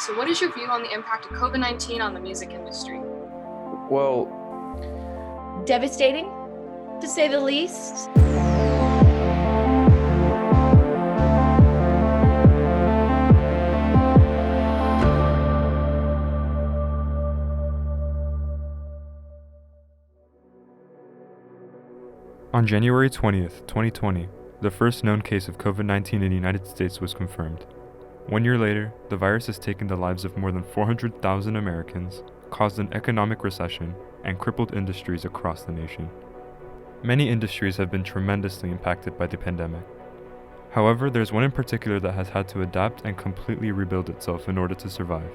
So what is your view on the impact of COVID-19 on the music industry? Well, Devastating, to say the least. On January 20th, 2020, the first known case of COVID-19 in the United States was confirmed. 1 year later, the virus has taken the lives of more than 400,000 Americans, caused an economic recession, and crippled industries across the nation. Many industries have been tremendously impacted by the pandemic. However, there's one in particular that has had to adapt and completely rebuild itself in order to survive: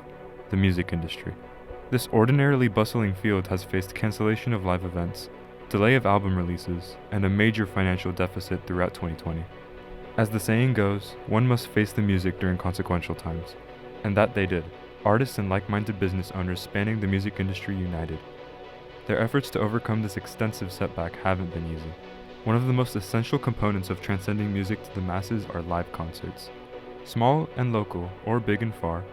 the music industry. This ordinarily bustling field has faced cancellation of live events, delay of album releases, and a major financial deficit throughout 2020. As the saying goes, one must face the music during consequential times. And that they did. Artists and like-minded business owners spanning the music industry united. Their efforts to overcome this extensive setback haven't been easy. One of the most essential components of transcending music to the masses are live concerts. Small and local, or big and far,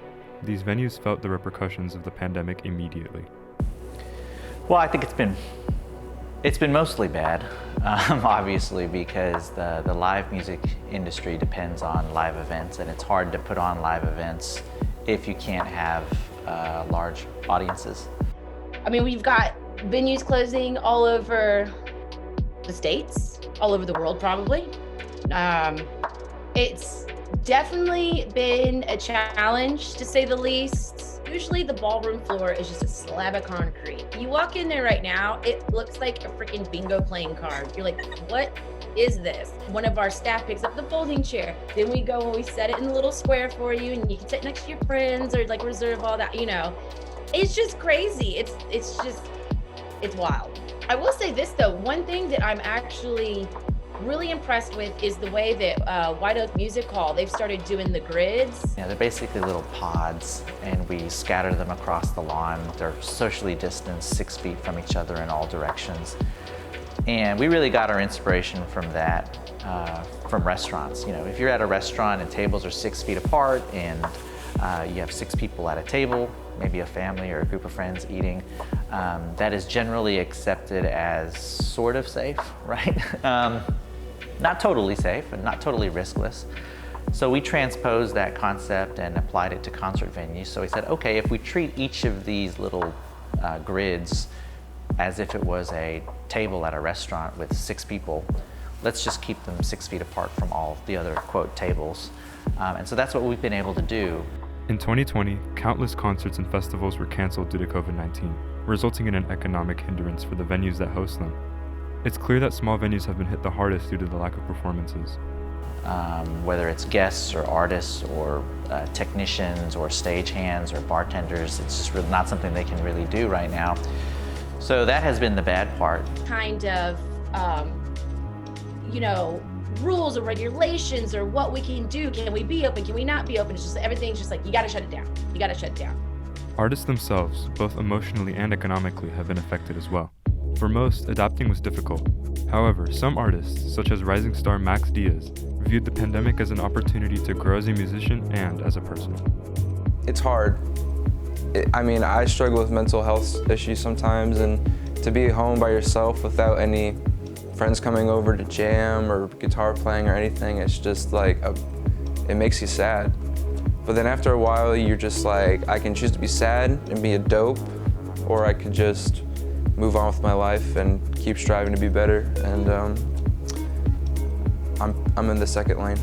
these venues felt the repercussions of the pandemic immediately. Well, I think it's been mostly bad, obviously, because the live music industry depends on live events, and it's hard to put on live events if you can't have large audiences. I mean, we've got venues closing all over the States, all over the world probably. It's definitely been a challenge, to say the least. Usually the ballroom floor is just a slab of concrete. You walk in there right now, it looks like a freaking bingo playing card. You're like, what is this? One of our staff picks up the folding chair. Then we go and we set it in a little square for you, and you can sit next to your friends or like reserve all that, It's just crazy. It's wild. I will say this though, one thing that I'm actually really impressed with is the way that White Oak Music Hall, they've started doing the grids. Yeah, they're basically little pods, and we scatter them across the lawn. They're socially distanced 6 feet from each other in all directions. And we really got our inspiration from that, from restaurants. If you're at a restaurant and tables are 6 feet apart and you have 6 people at a table, maybe a family or a group of friends eating, that is generally accepted as sort of safe, right? Not totally safe and not totally riskless. So we transposed that concept and applied it to concert venues. So we said, okay, if we treat each of these little grids as if it was a table at a restaurant with 6 people, let's just keep them 6 feet apart from all the other, quote, tables. And so that's what we've been able to do. In 2020, countless concerts and festivals were canceled due to COVID-19, resulting in an economic hindrance for the venues that host them. It's clear that small venues have been hit the hardest due to the lack of performances. Whether it's guests or artists or technicians or stagehands or bartenders, it's just really not something they can really do right now. So that has been the bad part. Kind of, rules or regulations or what we can do. Can we be open? Can we not be open? It's just everything's just like, you gotta shut it down. You gotta shut it down. Artists themselves, both emotionally and economically, have been affected as well. For most, adapting was difficult. However, some artists, such as rising star Max Diaz, viewed the pandemic as an opportunity to grow as a musician and as a person. it's hard. I struggle with mental health issues sometimes, and to be at home by yourself without any friends coming over to jam or guitar playing or anything, it's just like, it makes you sad. But then after a while, you're just like, I can choose to be sad and be a dope, or I could just move on with my life and keep striving to be better. And I'm in the second lane.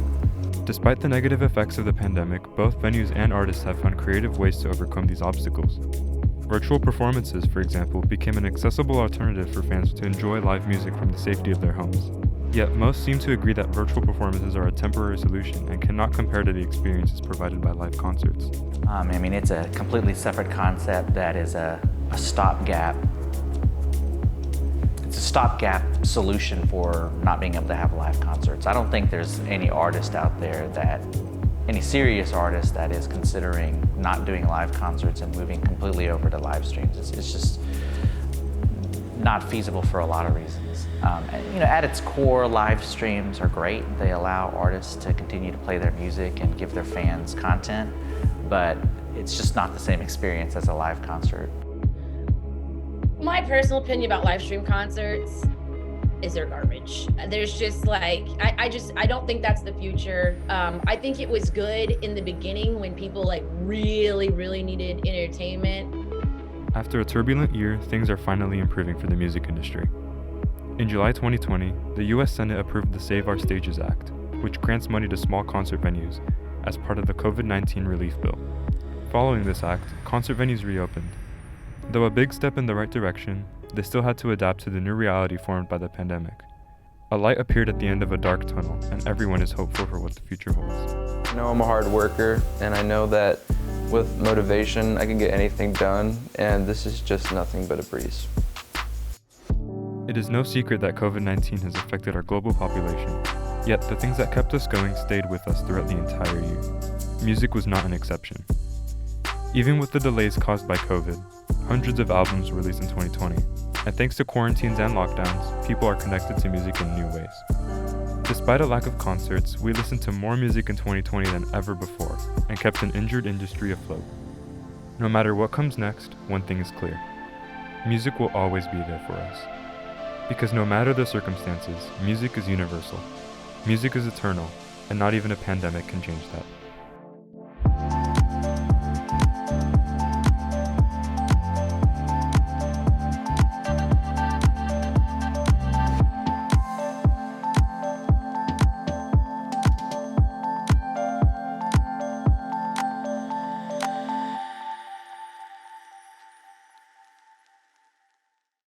Despite the negative effects of the pandemic, both venues and artists have found creative ways to overcome these obstacles. Virtual performances, for example, became an accessible alternative for fans to enjoy live music from the safety of their homes. Yet most seem to agree that virtual performances are a temporary solution and cannot compare to the experiences provided by live concerts. It's a completely separate concept that is a stopgap. It's a stopgap solution for not being able to have live concerts. I don't think there's any artist out there any serious artist that is considering not doing live concerts and moving completely over to live streams. It's just not feasible for a lot of reasons. At its core, live streams are great. They allow artists to continue to play their music and give their fans content, but it's just not the same experience as a live concert. My personal opinion about live stream concerts is they're garbage. There's just like, I don't think that's the future. I think it was good in the beginning when people like really needed entertainment. After a turbulent year, things are finally improving for the music industry. In July 2020, the US Senate approved the Save Our Stages Act, which grants money to small concert venues as part of the COVID-19 relief bill. Following this act, concert venues reopened. Though a big step in the right direction, they still had to adapt to the new reality formed by the pandemic. A light appeared at the end of a dark tunnel, and everyone is hopeful for what the future holds. I know I'm a hard worker, and I know that with motivation, I can get anything done, and this is just nothing but a breeze. It is no secret that COVID-19 has affected our global population, yet the things that kept us going stayed with us throughout the entire year. Music was not an exception. Even with the delays caused by COVID, hundreds of albums were released in 2020, and thanks to quarantines and lockdowns, people are connected to music in new ways. Despite a lack of concerts, we listened to more music in 2020 than ever before, and kept an injured industry afloat. No matter what comes next, one thing is clear. Music will always be there for us. Because no matter the circumstances, music is universal. Music is eternal, and not even a pandemic can change that.